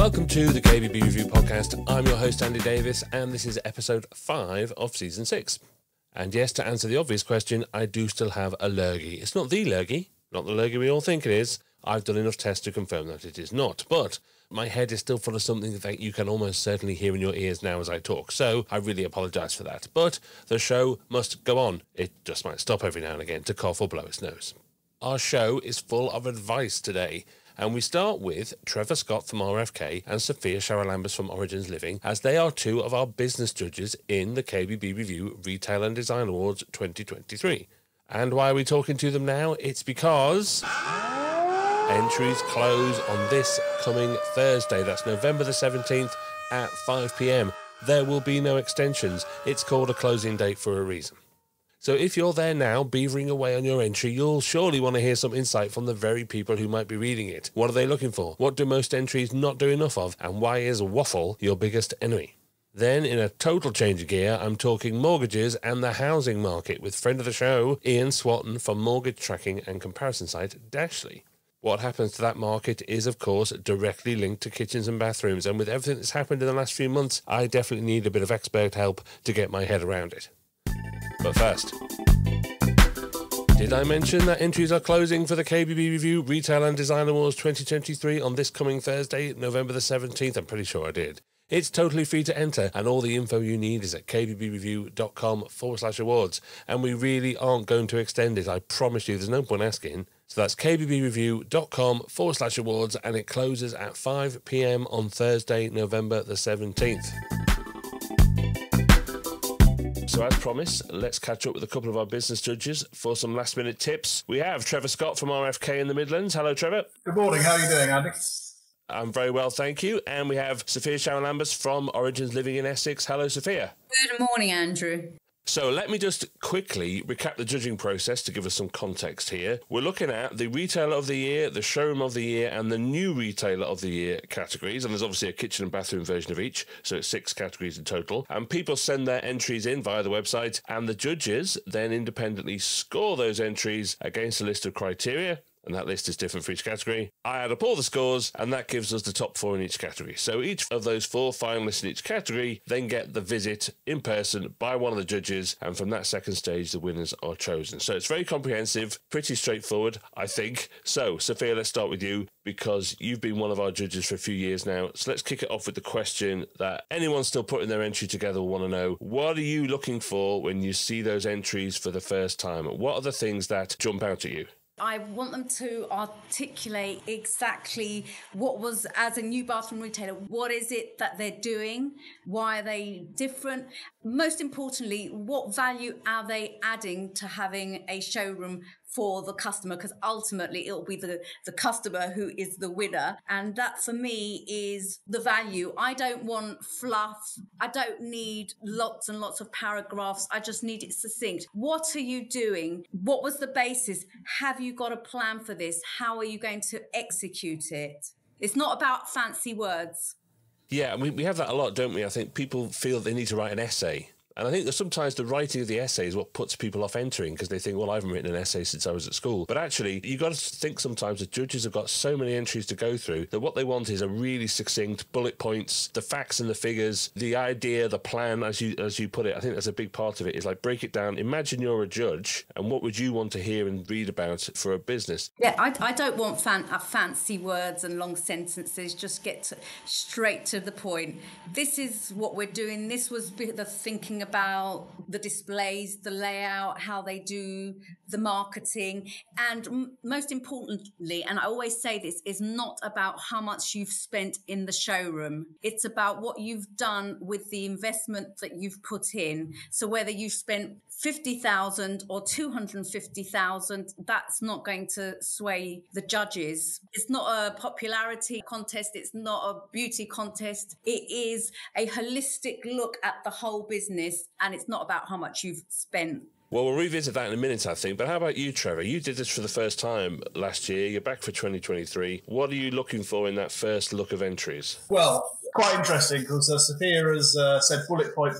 Welcome to the KBB Review podcast. I'm your host, Andy Davies, and this is episode 5 of season 6. And yes, to answer the obvious question, I do still have a lurgy. It's not the lurgy, not the lurgy we all think it is. I've done enough tests to confirm that it is not, but my head is still full of something that you can almost certainly hear in your ears now as I talk, so I really apologise for that. But the show must go on. It just might stop every now and again to cough or blow its nose. Our show is full of advice today, and we start with Trevor Scott from RFK and Sofia Charalambous from Origins Living, as they are two of our business judges in the KBB Review Retail and Design Awards 2023. And why are we talking to them now? It's because entries close on this coming Thursday. That's November the 17th at 5 p.m. There will be no extensions. It's called a closing date for a reason. So if you're there now, beavering away on your entry, you'll surely want to hear some insight from the very people who might be reading it. What are they looking for? What do most entries not do enough of? And why is waffle your biggest enemy? Then, in a total change of gear, I'm talking mortgages and the housing market with friend of the show, Iain Swatton from mortgage tracking and comparison site Dashly. What happens to that market is, of course, directly linked to kitchens and bathrooms, and with everything that's happened in the last few months, I definitely need a bit of expert help to get my head around it. But first, did I mention that entries are closing for the KBB Review Retail and Design Awards 2023 on this coming Thursday, November the 17th? I'm pretty sure I did. It's totally free to enter, and all the info you need is at kbbreview.com/awards. And we really aren't going to extend it, I promise you, there's no point asking. So that's kbbreview.com/awards, and it closes at 5 p.m. on Thursday, November the 17th. So as promised, let's catch up with a couple of our business judges for some last-minute tips. We have Trevor Scott from RFK in the Midlands. Hello, Trevor. Good morning. How are you doing, Andy? I'm very well, thank you. And we have Sofia Charalambous from Origins Living in Essex. Hello, Sofia. Good morning, Andrew. So let me just quickly recap the judging process to give us some context here. We're looking at the Retailer of the Year, the Showroom of the Year, and the New Retailer of the Year categories. And there's obviously a kitchen and bathroom version of each, so it's 6 categories in total. And people send their entries in via the website, and the judges then independently score those entries against a list of criteria. And that list is different for each category. I add up all the scores, and that gives us the top 4 in each category. So each of those 4 finalists in each category then get the visit in person by one of the judges, and from that second stage, the winners are chosen. So it's very comprehensive, pretty straightforward, I think. So, Sofia, let's start with you, because you've been one of our judges for a few years now. So let's kick it off with the question that anyone still putting their entry together will want to know. What are you looking for when you see those entries for the first time? What are the things that jump out at you? I want them to articulate exactly what was, as a new bathroom retailer, what is it that they're doing? Why are they different? Most importantly, what value are they adding to having a showroom for the customer? Because ultimately it'll be the customer who is the winner. And that for me is the value. I don't want fluff. I don't need lots and lots of paragraphs. I just need it succinct. What are you doing? What was the basis? Have you got a plan for this? How are you going to execute it? It's not about fancy words. Yeah, we have that a lot, don't we? I think people feel they need to write an essay. And I think that sometimes the writing of the essay is what puts people off entering, because they think, well, I haven't written an essay since I was at school. But actually, you've got to think sometimes that judges have got so many entries to go through that what they want is a really succinct bullet points, the facts and the figures, the idea, the plan, as you put it. I think that's a big part of it, is like break it down. Imagine you're a judge, and what would you want to hear and read about for a business? Yeah, I don't want fancy words and long sentences. Just get straight to the point. This is what we're doing. This was the thinking about the displays, the layout, how they do the marketing. And most importantly, and I always say this, is not about how much you've spent in the showroom. It's about what you've done with the investment that you've put in. So whether you've spent 50,000 or 250,000, that's not going to sway the judges. It's not a popularity contest. It's not a beauty contest. It is a holistic look at the whole business, and it's not about how much you've spent. Well, we'll revisit that in a minute, I think. But how about you, Trevor? You did this for the first time last year. You're back for 2023. What are you looking for in that first look of entries? Well, quite interesting, because Sofia has said bullet point,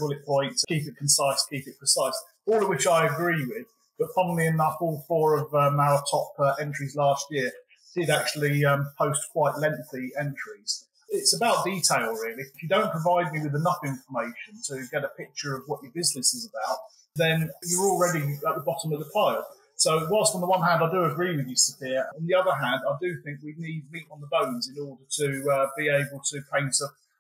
keep it concise, keep it precise, all of which I agree with. But funnily enough, all 4 of our top entries last year did actually post quite lengthy entries. It's about detail, really. If you don't provide me with enough information to get a picture of what your business is about, then you're already at the bottom of the pile. So whilst on the one hand I do agree with you, Sophia, on the other hand I do think we need meat on the bones in order to be able to paint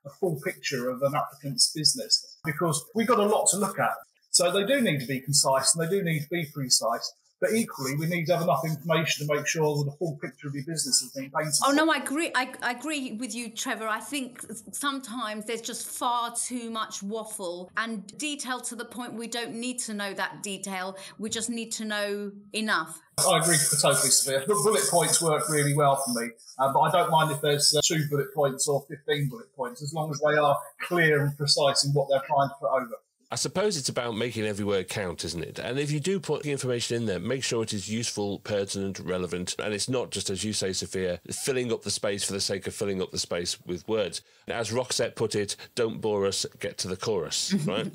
a full picture of an applicant's business, because we've got a lot to look at. So they do need to be concise and they do need to be precise. But equally, we need to have enough information to make sure that the full picture of your business is being painted. Oh, no, I agree. I agree with you, Trevor. I think sometimes there's just far too much waffle and detail to the point we don't need to know that detail. We just need to know enough. I agree totally, Sophia. Bullet points work really well for me, but I don't mind if there's 2 bullet points or 15 bullet points, as long as they are clear and precise in what they're trying to put over. I suppose it's about making every word count, isn't it? And if you do put the information in there, make sure it is useful, pertinent, relevant, and it's not just, as you say, Sophia, filling up the space for the sake of filling up the space with words. As Roxette put it, don't bore us, get to the chorus, right?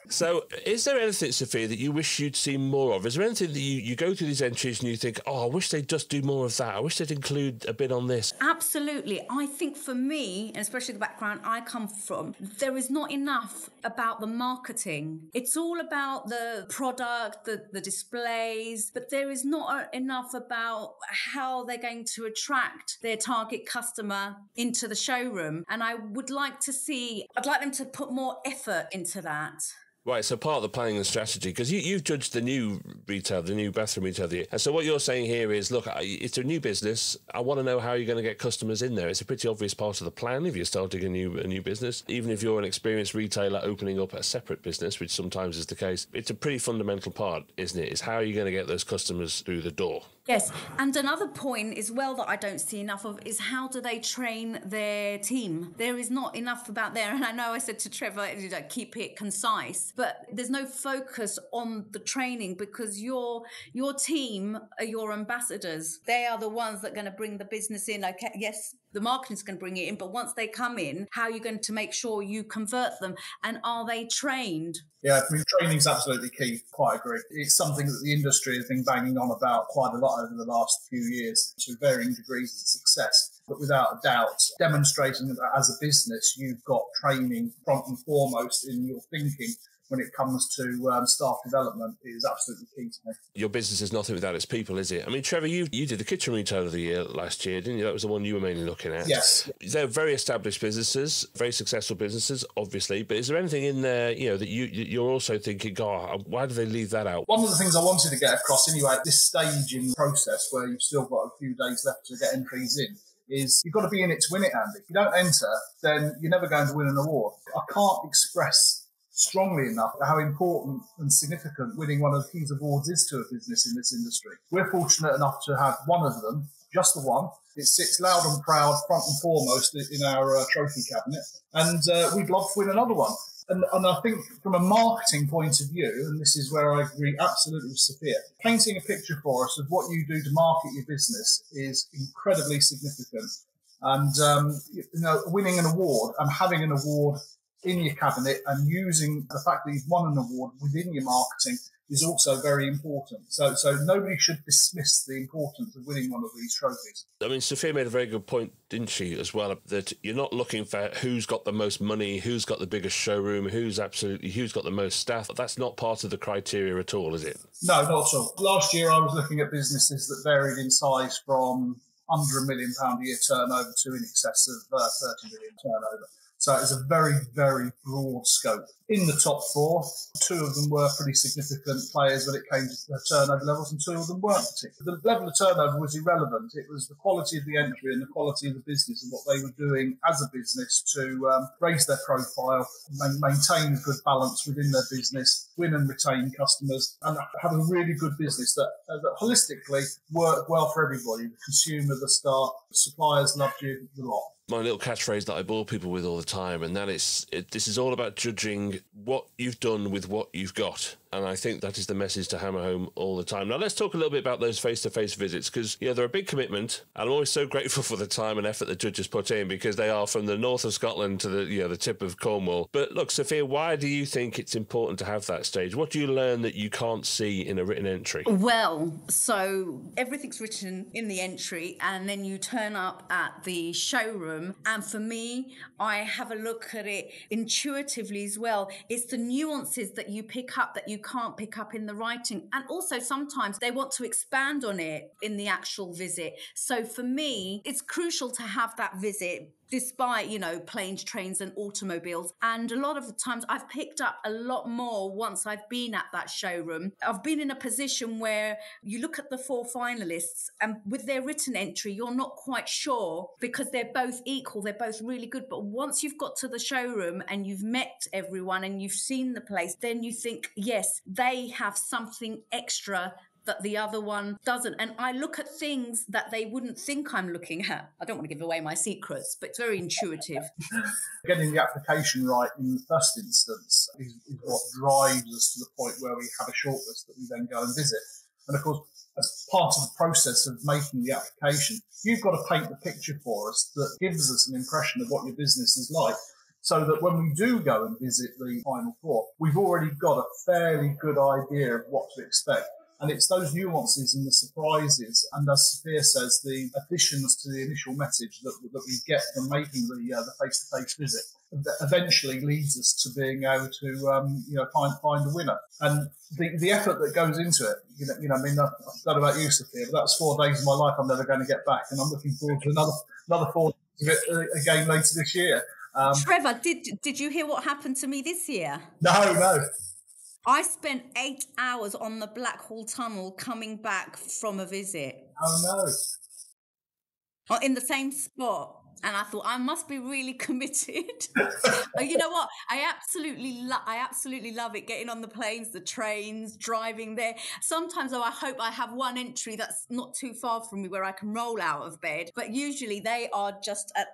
So is there anything, Sophia, that you wish you'd seen more of? Is there anything that you go through these entries and you think, oh, I wish they'd just do more of that. I wish they'd include a bit on this. Absolutely. I think for me, and especially the background I come from, there is not enough about the marketing. It's all about the product, the displays, but there is not enough about how they're going to attract their target customer into the showroom. And I'd like them to put more effort into that. Right, so part of the planning and strategy, because you've judged the new retail, the new bathroom retail of the year. And so what you're saying here is, look, it's a new business. I want to know how you're going to get customers in there. It's a pretty obvious part of the plan if you're starting a new business. Even if you're an experienced retailer opening up a separate business, which sometimes is the case, it's a pretty fundamental part, isn't it? Is how are you going to get those customers through the door? Yes, and another point as well that I don't see enough of is how do they train their team? There is not enough about there, and I know I said to Trevor, keep it concise, but there's no focus on the training because your team are your ambassadors. They are the ones that are going to bring the business in. Okay, yes, the marketing's going to bring it in, but once they come in, how are you going to make sure you convert them, and are they trained? Yeah, I mean, training's absolutely key. Quite agree. It's something that the industry has been banging on about quite a lot over the last few years to varying degrees of success. But without a doubt, demonstrating that as a business, you've got training front and foremost in your thinking when it comes to staff development is absolutely key to me. Your business is nothing without its people, is it? I mean, Trevor, you did the kitchen retail of the year last year, didn't you? That was the one you were mainly looking at. Yes. They're very established businesses, very successful businesses, obviously. But is there anything in there, that you're also thinking, God, why do they leave that out? One of the things I wanted to get across anyway at this stage in the process where you've still got a few days left to get entries in is you've got to be in it to win it, Andy. If you don't enter, then you're never going to win an award. I can't express strongly enough how important and significant winning one of these awards is to a business in this industry. We're fortunate enough to have one of them, just the one. It sits loud and proud, front and foremost in our trophy cabinet, and we'd love to win another one. And I think from a marketing point of view, and this is where I agree absolutely with Sophia, painting a picture for us of what you do to market your business is incredibly significant. And, winning an award and having an award in your cabinet and using the fact that you've won an award within your marketing is also very important. So nobody should dismiss the importance of winning one of these trophies. I mean, Sophia made a very good point, didn't she, as well, that you're not looking for who's got the most money, who's got the biggest showroom, who's got the most staff. That's not part of the criteria at all, is it? No, not at all. Last year I was looking at businesses that varied in size from under £1 million a year turnover to in excess of 30 million turnover. So it's a very, very broad scope. In the top 4, 2 of them were pretty significant players when it came to turnover levels, and 2 of them weren't particular. The level of turnover was irrelevant. It was the quality of the entry and the quality of the business and what they were doing as a business to raise their profile, maintain a good balance within their business, win and retain customers, and have a really good business that holistically worked well for everybody. The consumer, the staff, the suppliers loved you, the lot. My little catchphrase that I bore people with all the time, and that is, this is all about judging what you've done with what you've got. And I think that is the message to hammer home all the time. Now, let's talk a little bit about those face-to-face visits, because they're a big commitment. And I'm always so grateful for the time and effort the judges put in, because they are from the north of Scotland to the tip of Cornwall. But look, Sofia, why do you think it's important to have that stage? What do you learn that you can't see in a written entry? Well, so everything's written in the entry, and then you turn up at the showroom. And for me, I have a look at it intuitively as well. It's the nuances that you pick up that you can't pick up in the writing. And also sometimes they want to expand on it in the actual visit. So for me, it's crucial to have that visit, despite, planes, trains and automobiles. And a lot of the times I've picked up a lot more once I've been at that showroom. I've been in a position where you look at the 4 finalists and with their written entry, you're not quite sure, because they're both equal, they're both really good. But once you've got to the showroom and you've met everyone and you've seen the place, then you think, yes, they have something extra that the other one doesn't. And I look at things that they wouldn't think I'm looking at. I don't want to give away my secrets, but it's very intuitive. Getting the application right in the first instance is what drives us to the point where we have a shortlist that we then go and visit. And of course, as part of the process of making the application, you've got to paint the picture for us that gives us an impression of what your business is like, so that when we do go and visit the final 4, we've already got a fairly good idea of what to expect. And it's those nuances and the surprises, and as Sofia says, the additions to the initial message that we get from making the face-to-face visit that eventually leads us to being able to find a winner. And the effort that goes into it, I don't know about you, Sofia, but that's 4 days of my life I'm never going to get back, and I'm looking forward to another 4 days of it again later this year. Trevor, did you hear what happened to me this year? No. I spent 8 hours on the Blackhall Tunnel coming back from a visit. Oh, no. In the same spot. And I thought, I must be really committed. But you know what? I absolutely love it, getting on the planes, the trains, driving there. Sometimes, though, I hope I have one entry that's not too far from me where I can roll out of bed. But usually they are just at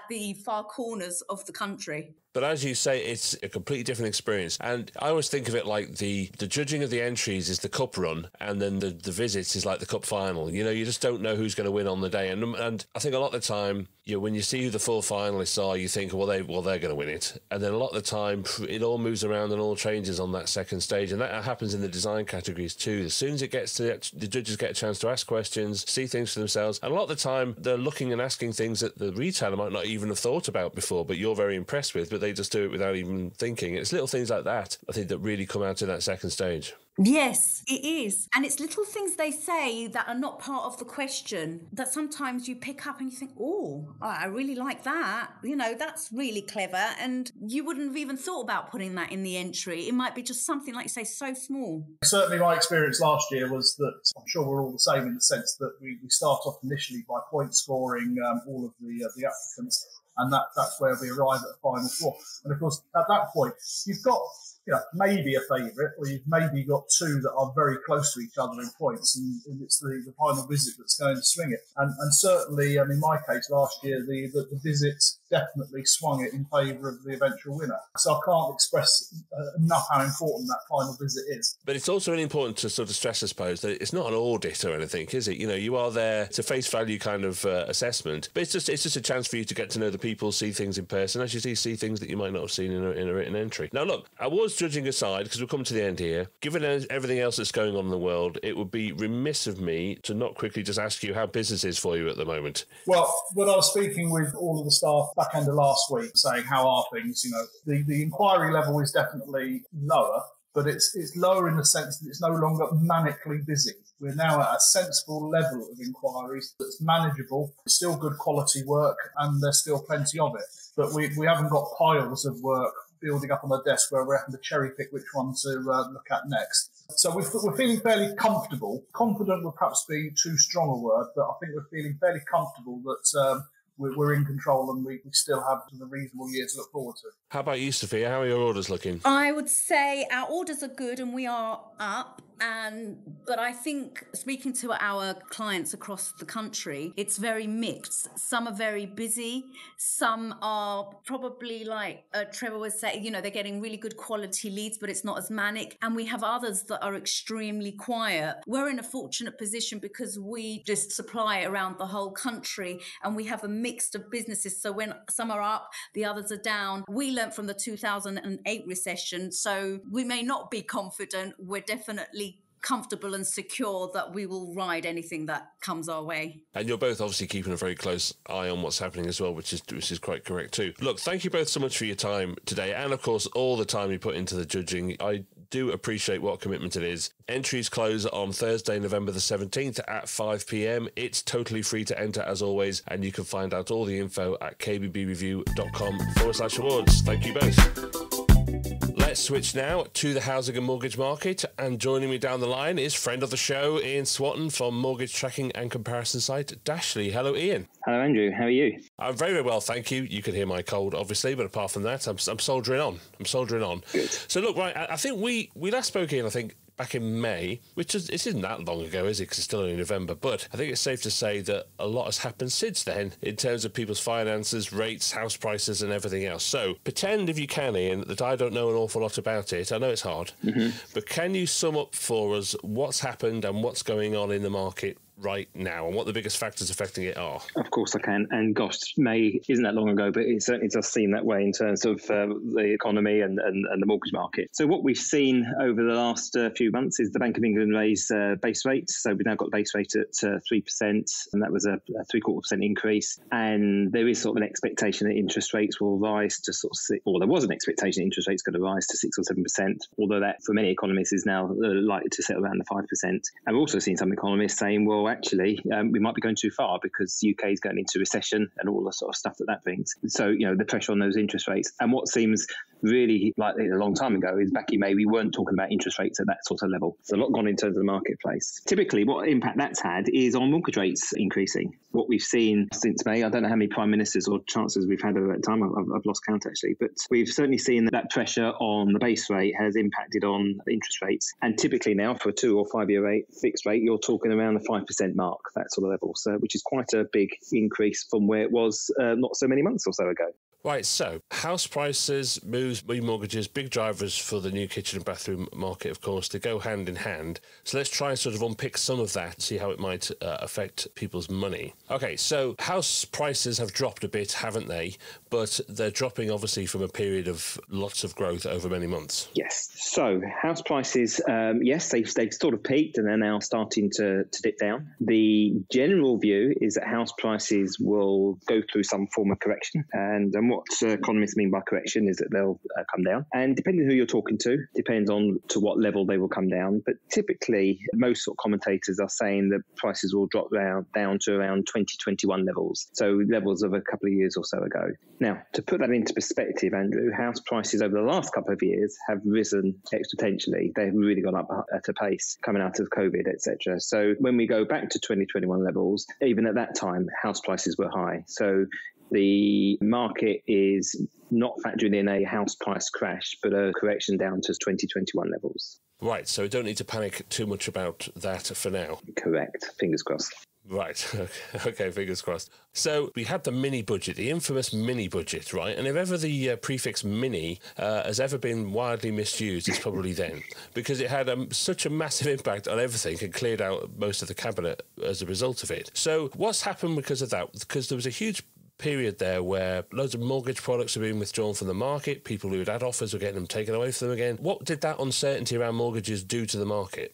the far corners of the country. But as you say, it's a completely different experience. And I always think of it like the judging of the entries is the cup run, and then the visits is like the cup final. You just don't know who's going to win on the day. And I think a lot of the time, when you see who the 4 finalists are, you think, well, they're going to win it. And then a lot of the time, it all moves around and all changes on that second stage. And that happens in the design categories too. As soon as it gets to the judges get a chance to ask questions, see things for themselves. And a lot of the time, they're looking and asking things that the retailer might not even have thought about before, but you're very impressed with, but they just do it without even thinking. It's little things like that, I think, that really come out in that second stage. Yes, it is. And it's little things they say that are not part of the question that sometimes you pick up and you think, oh, I really like that. That's really clever. And you wouldn't have even thought about putting that in the entry. It might be just something, like you say, so small. Certainly my experience last year was that, I'm sure we're all the same in the sense that we start off initially by point scoring all of the applicants. And that's where we arrive at the final 4. And of course, at that point, you've got maybe a favourite, or you've maybe got 2 that are very close to each other in points, and it's the final visit that's going to swing it. And certainly, in my case last year, the visit definitely swung it in favour of the eventual winner. So I can't express enough how important that final visit is. But it's also really important to sort of stress, I suppose, that it's not an audit or anything, is it? You are there to face value kind of assessment, but it's just a chance for you to get to know the people, see things in person, as you see things that you might not have seen in a written entry. Now, look, I was judging aside, because we're coming to the end here, given everything else that's going on in the world, it would be remiss of me to not quickly just ask you how business is for you at the moment. Well, when I was speaking with all of the staff back end of last week, saying how are things, the inquiry level is definitely lower, but it's lower in the sense that it's no longer manically busy. We're now at a sensible level of inquiries that's manageable. It's still good quality work, and there's still plenty of it. But we haven't got piles of work building up on the desk where we're having to cherry pick which one to look at next. So we're feeling fairly comfortable. Confident would perhaps be too strong a word, but I think we're feeling fairly comfortable that we're in control, and we still have a reasonable year to look forward to. How about you, Sofia? How are your orders looking? I would say our orders are good, and we are up. But I think speaking to our clients across the country, it's very mixed. Some are very busy. Some are probably like Trevor was saying, you know, they're getting really good quality leads, but it's not as manic. And we have others that are extremely quiet. We're in a fortunate position because we just supply around the whole country and we have a mix of businesses. So when some are up, the others are down. We learned from the 2008 recession, so we may not be confident. We're definitely comfortable and secure that we will ride anything that comes our way. And you're both obviously keeping a very close eye on what's happening as well, which is quite correct too. Look, thank you both so much for your time today, and of course all the time you put into the judging. I do appreciate what commitment it is. Entries close on Thursday, November the 17th at 5 p.m. It's totally free to enter as always, and you can find out all the info at kbbreview.com/awards. Thank you both. Let's switch now to the housing and mortgage market, and joining me down the line is friend of the show, Iain Swatton from mortgage tracking and comparison site Dashley. Hello, Iain. Hello, Andrew. How are you? I'm very, very well, thank you. You can hear my cold, obviously, but apart from that, I'm soldiering on. Good. So look, right, I think we last spoke, Iain, I think, back in May, which is, it isn't that long ago, is it? Because it's still only November. But I think it's safe to say that a lot has happened since then in terms of people's finances, rates, house prices and everything else. So pretend, if you can, Iain, that I don't know an awful lot about it. I know it's hard. But can you sum up for us what's happened and what's going on in the market right now and what the biggest factors affecting it are? Of course I can. And gosh, May isn't that long ago, but it certainly does seem that way in terms of the economy and the mortgage market. So what we've seen over the last few months is the Bank of England raised base rates. So we've now got base rate at 3%, and that was a 0.75% increase. And there is sort of an expectation that interest rates will rise to there was an expectation that interest rates going to rise to 6 or 7%, although that for many economists is now likely to settle around the 5%. And we've also seen some economists saying, well, actually, we might be going too far because UK is going into recession and all the sort of stuff that brings. So, you know, the pressure on those interest rates. And what seems really like a long time ago is back in May, we weren't talking about interest rates at that sort of level. So a lot gone in terms of the marketplace. Typically, what impact that's had is on mortgage rates increasing. What we've seen since May, I don't know how many prime ministers or chancellors we've had over that time. I've lost count, actually. But we've certainly seen that pressure on the base rate has impacted on interest rates. And typically now, for a 2 or 5 year rate, fixed rate, you're talking around the 5% mark, that sort of level. So, which is quite a big increase from where it was not so many months or so ago. Right, so house prices, moves, remortgages, big drivers for the new kitchen and bathroom market, of course. They go hand in hand. So let's try and sort of unpick some of that, see how it might affect people's money. Okay, so house prices have dropped a bit, haven't they? But they're dropping, obviously, from a period of lots of growth over many months. Yes. So house prices, yes, they've sort of peaked and they're now starting to dip down. The general view is that house prices will go through some form of correction. And what economists mean by correction is that they'll come down. And depending on who you're talking to, depends on to what level they will come down. But typically, most sort of commentators are saying that prices will drop down to around 2021 levels. So levels of a couple of years or so ago. Now, to put that into perspective, Andrew, house prices over the last couple of years have risen exponentially. They've really gone up at a pace coming out of COVID, etc. So when we go back to 2021 levels, even at that time, house prices were high. So the market is not factoring in a house price crash, but a correction down to 2021 levels. Right, so we don't need to panic too much about that for now. Correct. Fingers crossed. Right. Okay, fingers crossed. So we had the mini budget, the infamous mini budget, right? And if ever the prefix mini has ever been widely misused, it's probably then, because it had such a massive impact on everything and cleared out most of the cabinet as a result of it. So what's happened because of that? Because there was a huge period there where loads of mortgage products were being withdrawn from the market. People who had had offers were getting them taken away from them again. What did that uncertainty around mortgages do to the market?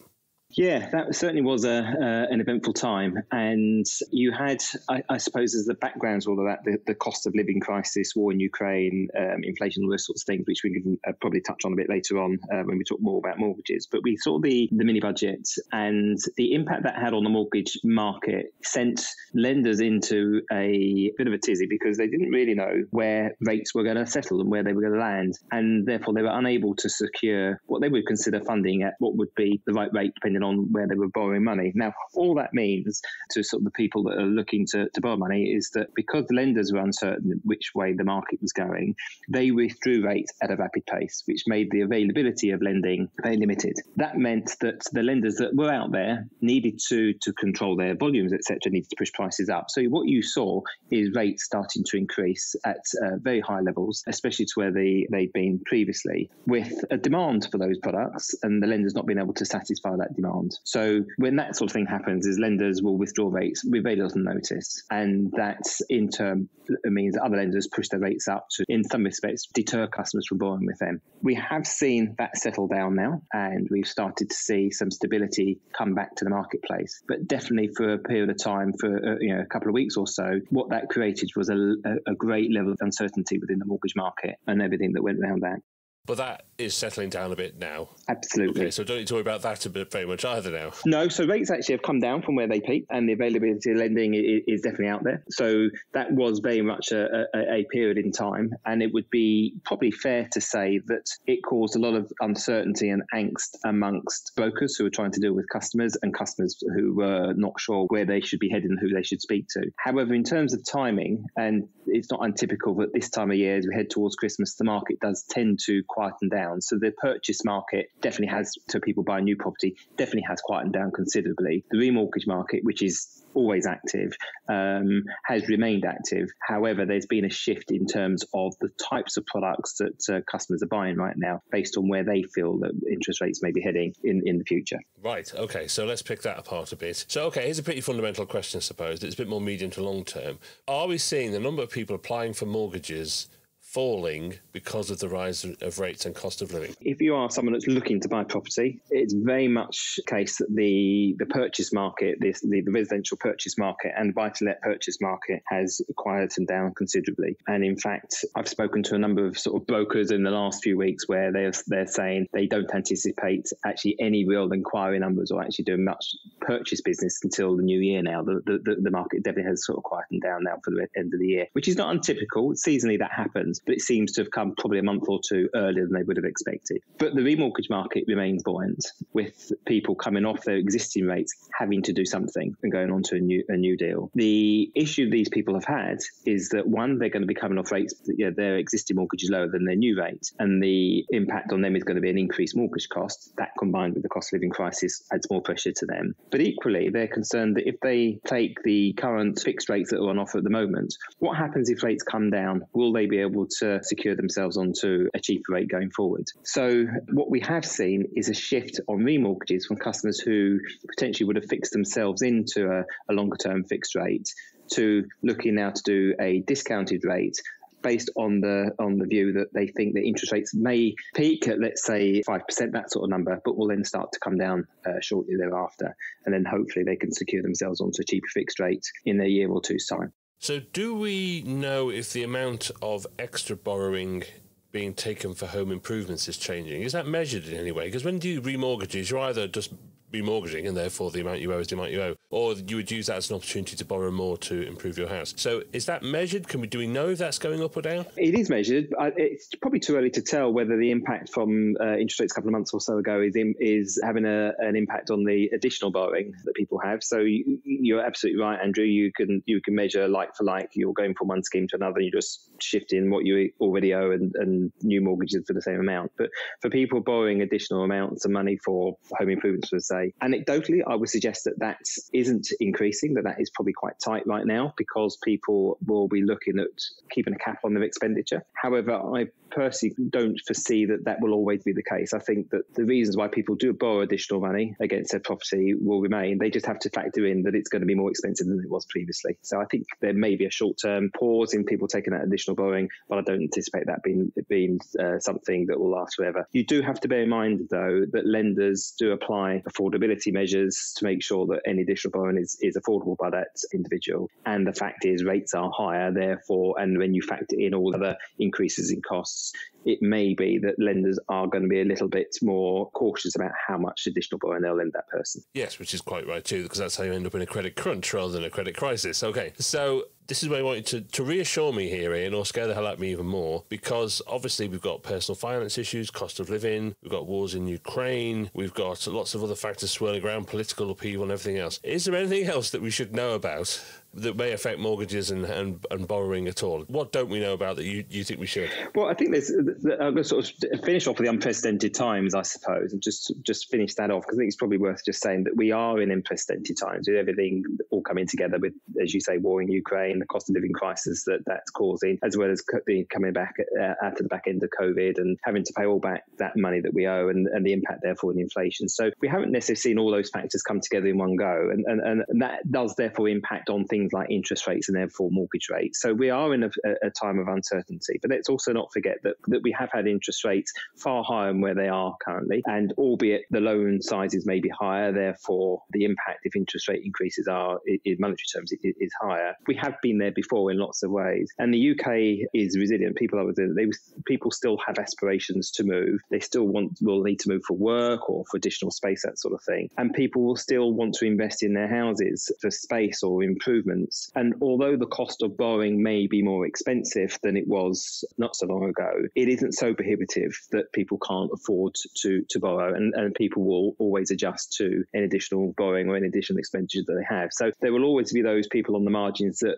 Yeah, that certainly was an eventful time. And you had, I suppose, as the background to all of that, the cost of living crisis, war in Ukraine, inflation, all those sorts of things, which we can probably touch on a bit later on when we talk more about mortgages. But we saw the mini budget and the impact that had on the mortgage market sent lenders into a bit of a tizzy because they didn't really know where rates were going to settle and where they were going to land. And therefore, they were unable to secure what they would consider funding at what would be the right rate, depending on where they were borrowing money. Now, all that means to sort of the people that are looking to borrow money is that because the lenders were uncertain which way the market was going, they withdrew rates at a rapid pace, which made the availability of lending very limited. That meant that the lenders that were out there needed to control their volumes, etc., needed to push prices up. So what you saw is rates starting to increase at very high levels, especially to where they'd been previously, with a demand for those products and the lenders not being able to satisfy that demand. So when that sort of thing happens, is lenders will withdraw rates with very little notice, and that in turn means that other lenders push their rates up to, in some respects, deter customers from borrowing with them. We have seen that settle down now, and we've started to see some stability come back to the marketplace. But definitely for a period of time, for a couple of weeks or so, what that created was a great level of uncertainty within the mortgage market and everything that went around that. But that is settling down a bit now. Absolutely. Okay, so don't need to worry about that a bit very much either now. No, so rates actually have come down from where they peaked, and the availability of lending is definitely out there. So that was very much a period in time, and it would be probably fair to say that it caused a lot of uncertainty and angst amongst brokers who were trying to deal with customers and customers who were not sure where they should be headed and who they should speak to. However, in terms of timing, and it's not untypical that this time of year, as we head towards Christmas, the market does tend to quieten down. So the purchase market definitely has, to people buying new property, definitely has quietened down considerably. The remortgage market, which is always active, has remained active. However, there's been a shift in terms of the types of products that customers are buying right now based on where they feel that interest rates may be heading in the future. Right, okay, so let's pick that apart a bit. So, okay, here's a pretty fundamental question, I suppose. It's a bit more medium to long term. Are we seeing the number of people applying for mortgages falling because of the rise of rates and cost of living? If you are someone that's looking to buy property, it's very much the case that the purchase market, the residential purchase market and buy-to-let purchase market has quietened down considerably. And in fact, I've spoken to a number of sort of brokers in the last few weeks where they're saying they don't anticipate actually any real inquiry numbers or actually doing much purchase business until the new year now. The market definitely has sort of quietened down now for the end of the year, which is not untypical. Seasonally that happens, but it seems to have come probably a month or two earlier than they would have expected. But the remortgage market remains buoyant, with people coming off their existing rates having to do something and going on to a new deal. The issue these people have had is that, one, they're going to be coming off rates, their existing mortgage is lower than their new rate, and the impact on them is going to be an increased mortgage cost. That, combined with the cost of living crisis, adds more pressure to them. But equally, they're concerned that if they take the current fixed rates that are on offer at the moment, what happens if rates come down? Will they be able to secure themselves onto a cheaper rate going forward? So what we have seen is a shift on remortgages from customers who potentially would have fixed themselves into a longer term fixed rate to looking now to do a discounted rate based on the view that they think that interest rates may peak at, let's say, 5%, that sort of number, but will then start to come down shortly thereafter. And then hopefully they can secure themselves onto a cheaper fixed rate in a year or two's time. So do we know if the amount of extra borrowing being taken for home improvements is changing? Is that measured in any way? Because when you remortgages, you're either just remortgaging and therefore the amount you owe is the amount you owe, or you would use that as an opportunity to borrow more to improve your house. So is that measured? Do we know if that's going up or down? It is measured. It's probably too early to tell whether the impact from interest rates a couple of months or so ago is having an impact on the additional borrowing that people have. So you're absolutely right, Andrew. You can measure like for like. You're going from one scheme to another. You're just shifting what you already owe and new mortgages for the same amount. But for people borrowing additional amounts of money for home improvements, let's say, anecdotally, I would suggest that isn't increasing, that is probably quite tight right now because people will be looking at keeping a cap on their expenditure. However, I personally don't foresee that will always be the case. I think that the reasons why people do borrow additional money against their property will remain. They just have to factor in that it's going to be more expensive than it was previously. So I think there may be a short-term pause in people taking that additional borrowing, but I don't anticipate that being something that will last forever. You do have to bear in mind, though, that lenders do apply affordability measures to make sure that any additional borrowing is affordable by that individual. And the fact is rates are higher, therefore, and when you factor in all other increases in costs, it may be that lenders are going to be a little bit more cautious about how much additional borrowing they'll lend that person. Yes, which is quite right too, because that's how you end up in a credit crunch rather than a credit crisis. Okay, so this is where I want you to reassure me here, Iain, or scare the hell out of me even more, because obviously we've got personal finance issues, cost of living, we've got wars in Ukraine, we've got lots of other factors swirling around, political upheaval and everything else. Is there anything else that we should know about that may affect mortgages and borrowing at all? What don't we know about that you think we should? Well, I think I'm going to sort of finish off with the unprecedented times, I suppose, and just finish that off, because I think it's probably worth just saying that we are in unprecedented times with everything all coming together with, as you say, war in Ukraine, the cost of living crisis that's causing, as well as coming back after the back end of COVID and having to pay all back that money that we owe and the impact therefore in inflation. So we haven't necessarily seen all those factors come together in one go, and that does therefore impact on things like interest rates and therefore mortgage rates. So we are in a time of uncertainty, but let's also not forget that we have had interest rates far higher than where they are currently, and albeit the loan sizes may be higher, therefore the impact if interest rate increases are in monetary terms is higher. We have been there before in lots of ways, and the UK is resilient. People are resilient. People still have aspirations to move. They still will need to move for work or for additional space, that sort of thing, and people will still want to invest in their houses for space or improvements. And although the cost of borrowing may be more expensive than it was not so long ago, it isn't so prohibitive that people can't afford to borrow, and people will always adjust to any additional borrowing or any additional expenditure that they have. So there will always be those people on the margins that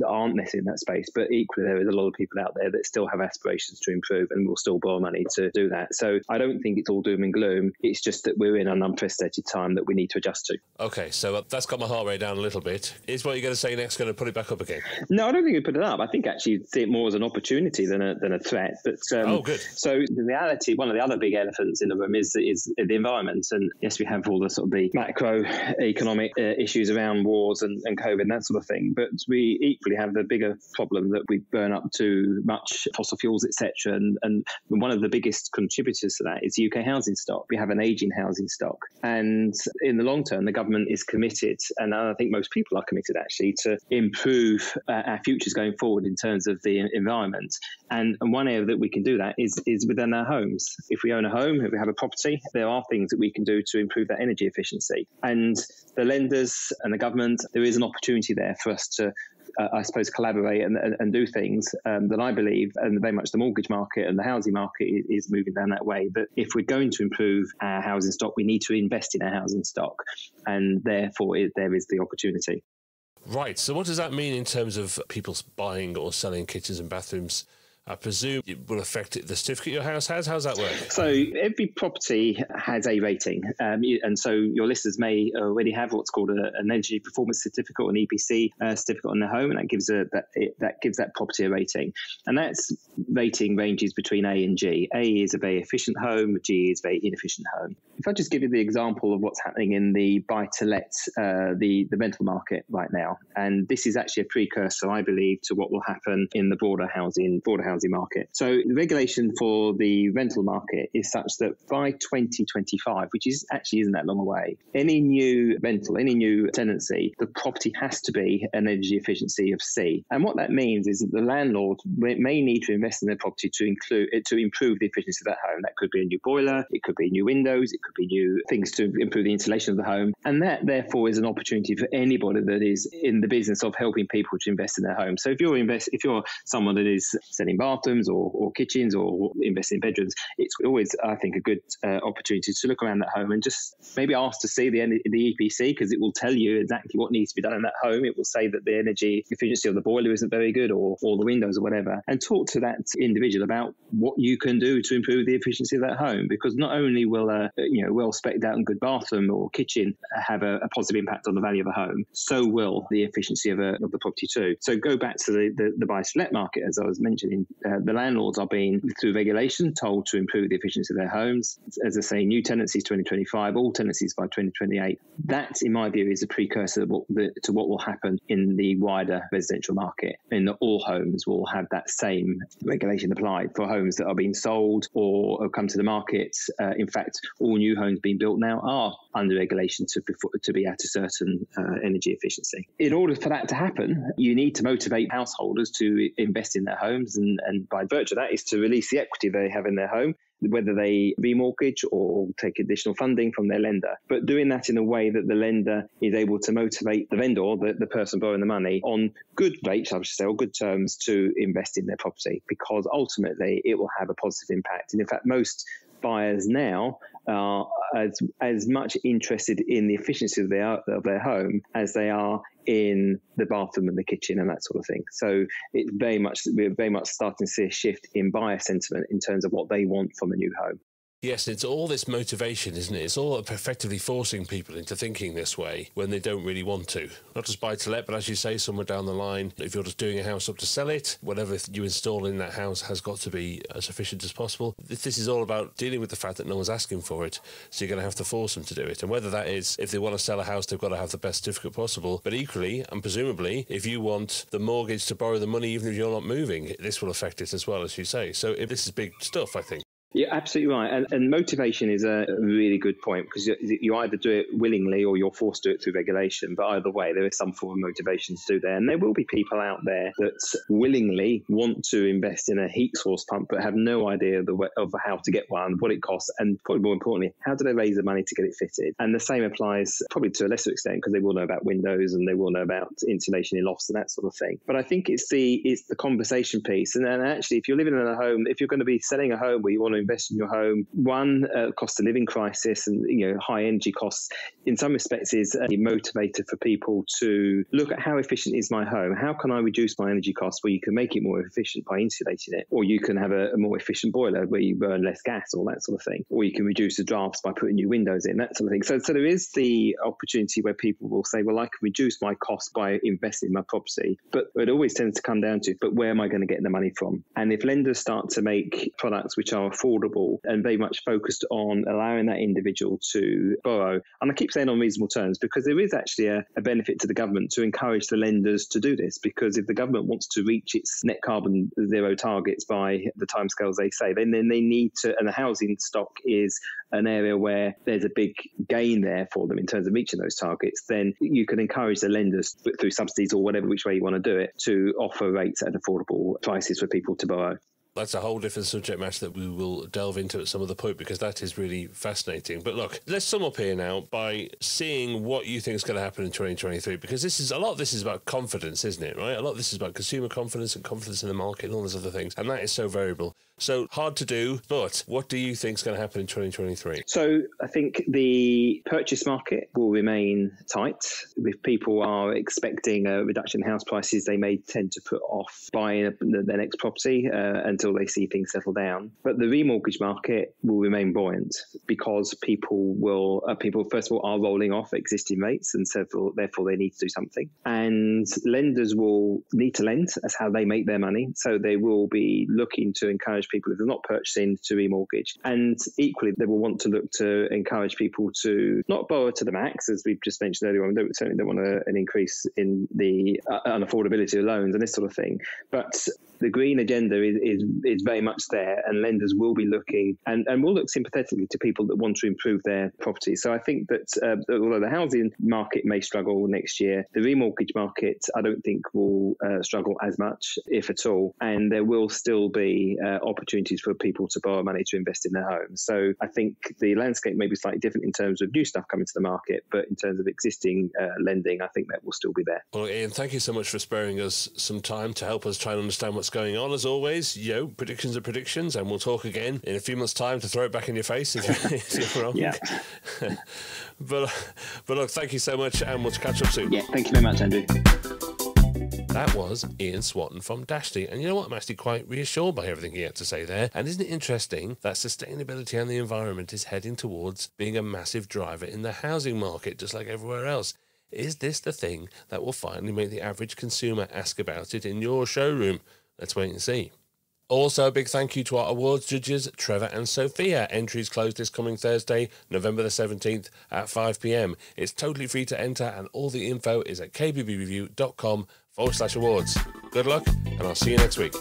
aren't necessarily in that space, but equally there is a lot of people out there that still have aspirations to improve and will still borrow money to do that. So I don't think it's all doom and gloom. It's just that we're in an unprecedented time that we need to adjust to. Okay, so that's got my heart rate down a little bit. Is what you're going to say next going to put it back up again? No, I don't think we put it up. I think actually you'd see it more as an opportunity than a threat. But oh, good. So the reality, one of the other big elephants in the room is the environment. And yes, we have all the sort of the macroeconomic issues around wars and COVID and that sort of thing. But we equally have the bigger problem that we burn up too much fossil fuels, etc. And one of the biggest contributors to that is the UK housing stock. We have an ageing housing stock. And in the long term, the government is committed, and I think most people are committed actually, to improve our futures going forward in terms of the environment. And one area that we can do that is within our homes. If we own a home, if we have a property, there are things that we can do to improve that energy efficiency. And the lenders and the government, there is an opportunity there for us to I suppose, collaborate and do things that I believe, and very much the mortgage market and the housing market is moving down that way. But if we're going to improve our housing stock, we need to invest in our housing stock, and therefore there is the opportunity. Right. So what does that mean in terms of people buying or selling kitchens and bathrooms? I presume it will affect the certificate your house has. How does that work? So every property has a rating. And so your listeners may already have what's called an energy performance certificate or an EPC certificate on their home, and that gives that property a rating. And that rating ranges between A and G. A is a very efficient home, G is a very inefficient home. If I just give you the example of what's happening in the buy-to-let, the rental market right now, and this is actually a precursor, I believe, to what will happen in the broader housing market. So the regulation for the rental market is such that by 2025, which isn't that long away, any new rental, any new tenancy, the property has to be an energy efficiency of C. And what that means is that the landlord may need to invest in their property to improve the efficiency of that home. That could be a new boiler, it could be new windows, it could be new things to improve the insulation of the home. And that therefore is an opportunity for anybody that is in the business of helping people to invest in their home. So if you're someone that is selling bathrooms or kitchens or investing in bedrooms, it's always, I think, a good opportunity to look around that home and just maybe ask to see the EPC, because it will tell you exactly what needs to be done in that home. It will say that the energy efficiency of the boiler isn't very good, or the windows or whatever, and talk to that individual about what you can do to improve the efficiency of that home. Because not only will a well spec'd out and good bathroom or kitchen have a positive impact on the value of a home, so will the efficiency of the property too. So go back to the buy-to-let market, as I was mentioning. The landlords are being, through regulation, told to improve the efficiency of their homes. As I say, new tenancies 2025, all tenancies by 2028. That, in my view, is a precursor to what will happen in the wider residential market, in that all homes will have that same regulation applied for homes that are being sold or have come to the market. In fact, all new homes being built now are under regulation to be at a certain energy efficiency. In order for that to happen, you need to motivate householders to invest in their homes and and by virtue of that is to release the equity they have in their home, whether they remortgage or take additional funding from their lender, but doing that in a way that the lender is able to motivate the vendor, the person borrowing the money, on good rates, I should say, or good terms to invest in their property, because ultimately it will have a positive impact. And in fact, most buyers now are as much interested in the efficiency of their home as they are in the bathroom and the kitchen and that sort of thing. So we're very much starting to see a shift in buyer sentiment in terms of what they want from a new home. Yes, it's all this motivation, isn't it? It's all effectively forcing people into thinking this way when they don't really want to. Not just buy to let, but as you say, somewhere down the line, if you're just doing a house up to sell it, whatever you install in that house has got to be as efficient as possible. This is all about dealing with the fact that no one's asking for it, so you're going to have to force them to do it. And whether that is, if they want to sell a house, they've got to have the best certificate possible. But equally, and presumably, if you want the mortgage to borrow the money even if you're not moving, this will affect it as well, as you say. So this is big stuff, I think. Yeah, absolutely right. And motivation is a really good point, because you either do it willingly or you're forced to do it through regulation. But either way, there is some form of motivation to do there. And there will be people out there that willingly want to invest in a heat source pump but have no idea of how to get one, what it costs, and probably more importantly, how do they raise the money to get it fitted. And the same applies probably to a lesser extent, because they will know about windows and they will know about insulation in lofts and that sort of thing. But I think it's the conversation piece. And then actually, if you're living in a home, if you're going to be selling a home where you want to invest in your home, cost of living crisis and high energy costs in some respects is a motivator for people to look at how efficient is my home, how can I reduce my energy costs, where you can make it more efficient by insulating it, or you can have a more efficient boiler where you burn less gas, all that sort of thing, or you can reduce the drafts by putting new windows in, that sort of thing. So there is the opportunity where people will say, well, I can reduce my costs by investing in my property, but it always tends to come down to, but where am I going to get the money from? And if lenders start to make products which are affordable and very much focused on allowing that individual to borrow, and I keep saying on reasonable terms, because there is actually a benefit to the government to encourage the lenders to do this, because if the government wants to reach its net carbon zero targets by the timescales they say, then they need to, and the housing stock is an area where there's a big gain there for them in terms of reaching those targets, then you can encourage the lenders through subsidies or whatever which way you want to do it to offer rates at affordable prices for people to borrow. That's a whole different subject matter that we will delve into at some other point, because that is really fascinating. But look, let's sum up here now by seeing what you think is going to happen in 2023, because a lot of this is about confidence, isn't it, right? A lot of this is about consumer confidence and confidence in the market and all those other things, and that is so variable. So hard to do, but what do you think is going to happen in 2023? So I think the purchase market will remain tight. If people are expecting a reduction in house prices, they may tend to put off buying their next property until they see things settle down. But the remortgage market will remain buoyant, because people first of all are rolling off existing rates, and so therefore they need to do something. And lenders will need to lend. That's how they make their money. So they will be looking to encourage people, if they're not purchasing, to remortgage. And equally, they will want to look to encourage people to not borrow to the max, as we've just mentioned earlier on. They certainly don't want an increase in the unaffordability of loans and this sort of thing. But the green agenda is very much there, and lenders will be looking and will look sympathetically to people that want to improve their property. So I think that although the housing market may struggle next year, the remortgage market I don't think will struggle as much, if at all, and there will still be opportunities for people to borrow money to invest in their homes. So I think the landscape may be slightly different in terms of new stuff coming to the market, but in terms of existing lending, I think that will still be there. Well, Iain, thank you so much for sparing us some time to help us try and understand what's going on. As always, predictions are predictions, and we'll talk again in a few months' time to throw it back in your face if you're wrong. Yeah. but look, thank you so much, and we'll catch up soon. Yeah, thank you very much, Andrew. That was Iain Swatton from Dashley. And you know what? I'm actually quite reassured by everything he had to say there. And isn't it interesting that sustainability and the environment is heading towards being a massive driver in the housing market, just like everywhere else? Is this the thing that will finally make the average consumer ask about it in your showroom? Let's wait and see. Also, a big thank you to our awards judges, Trevor and Sofia. Entries close this coming Thursday, November the 17th at 5 p.m. It's totally free to enter, and all the info is at kbbreview.com/awards. Good luck, and I'll see you next week.